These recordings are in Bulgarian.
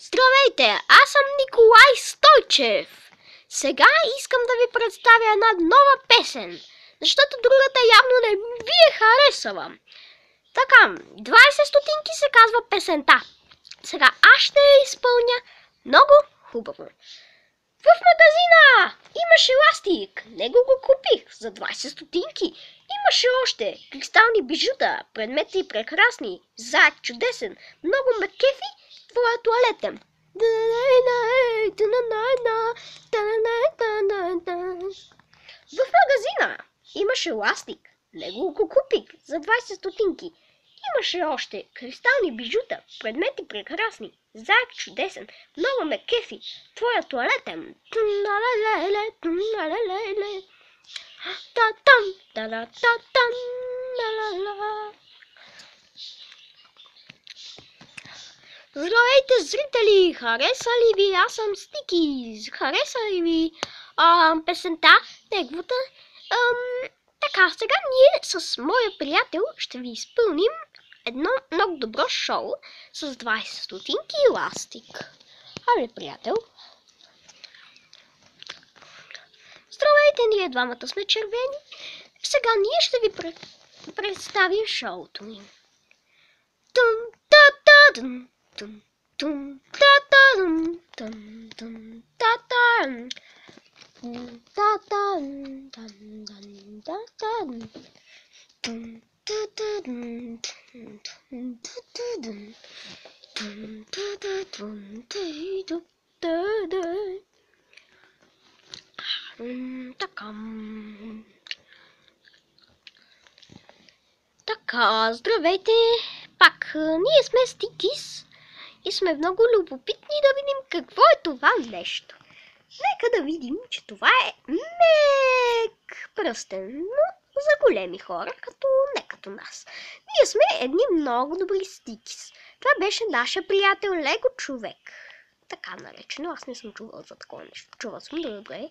Здравейте, аз съм Николай Стойчев. Сега искам да ви представя една нова песен, защото другата явно не ви е харесала. Така, 20 стотинки се казва песента. Сега аз ще я изпълня много хубаво. В магазина имаше ластик, него го купих за 20 стотинки. Имаше още кристални бижута, предмети прекрасни, заек чудесен, много ме кефи твоя туалетен. В магазина имаше ластик, него го купих за 20 стотинки. Имаше още кристални бижута, предмети прекрасни, заек чудесен, много ме кефи твоя туалетен. Здравейте, зрители! Хареса ли ви? Аз съм Стики. Хареса ли ви песента, неговата? Така, сега ние с моя приятел ще ви изпълним едно много добро шоу с 20 стотинки и ластик. Абе, приятел. Здравейте, ние двамата сме червени. Сега ние ще ви представим шоуто ни. Така, здравейте! Пак, ние сме Стикис и сме много любопитни да видим какво е това нещо. Нека да видим, че това е мек пръстен, но за големи хора, не като нас. Ние сме едни много добри Стикис. Това беше нашия приятел Лего човек. Така наречено, аз не съм чувал за такова нещо. Чувал съм добре.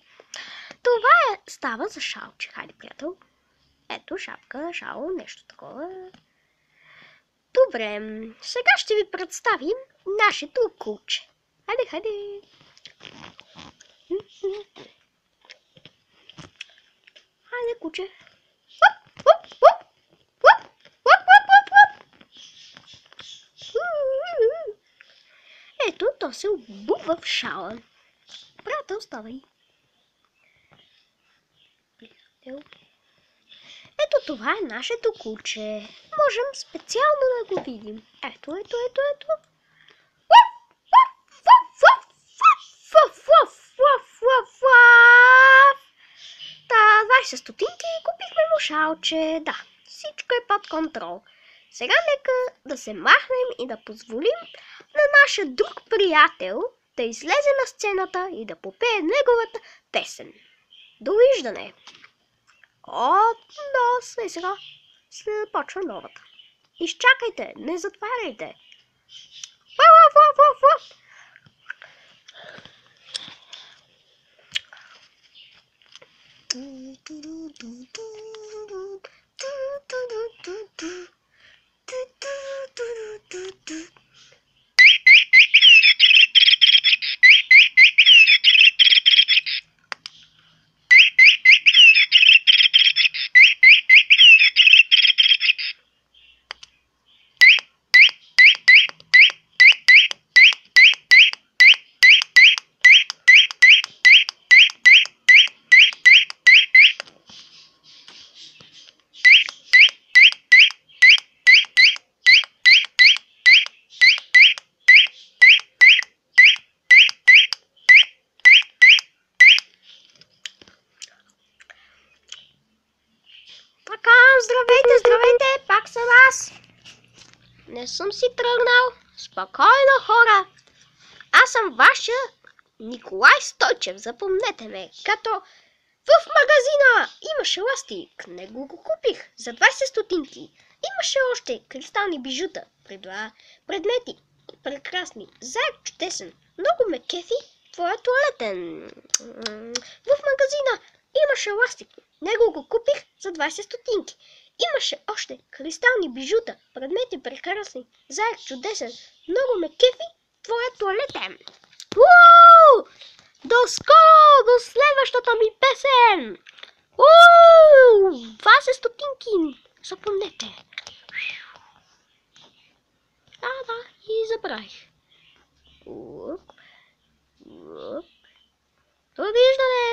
Това става за шалче. Хайде, приятел. Ето, шапка, шал, нещо такова. Добре, сега ще ви представим нашето куче. Хайде. Хайде, куче. Ето, то се обува в шала. Приятел, ставай. Ето това е нашето куче. Можем специално да го видим. Ето. Та, 20 стотинки и купихме му шалче. Да, всичко е под контрол. Сега нека да се махнем и да позволим на нашия друг приятел да излезе на сцената и да попее неговата песен. Довиждане! И сега ще почва новата. Изчакайте, не затваряйте. Здравейте, пак съм аз. Не съм си тръгнал. Спокойно, хора. Аз съм вашия Николай Стойчев, запомнете ме. Като в магазина имаше ластик, него го купих за 20 стотинки. Имаше още кристални бижута, предмети прекрасни, заек чудесен, много ме кефи твоя туалетен. В магазина имаше ластик, него го купих за 20 стотинки. Имаше още кристални бижута, предмети прекрасни, заек чудесен, много ме кефи твоя туалетен. Уу! До скоро! До следващата ми песен! Уу! 20 стотинки! Запомнете. Да, и забравих. Довиждане!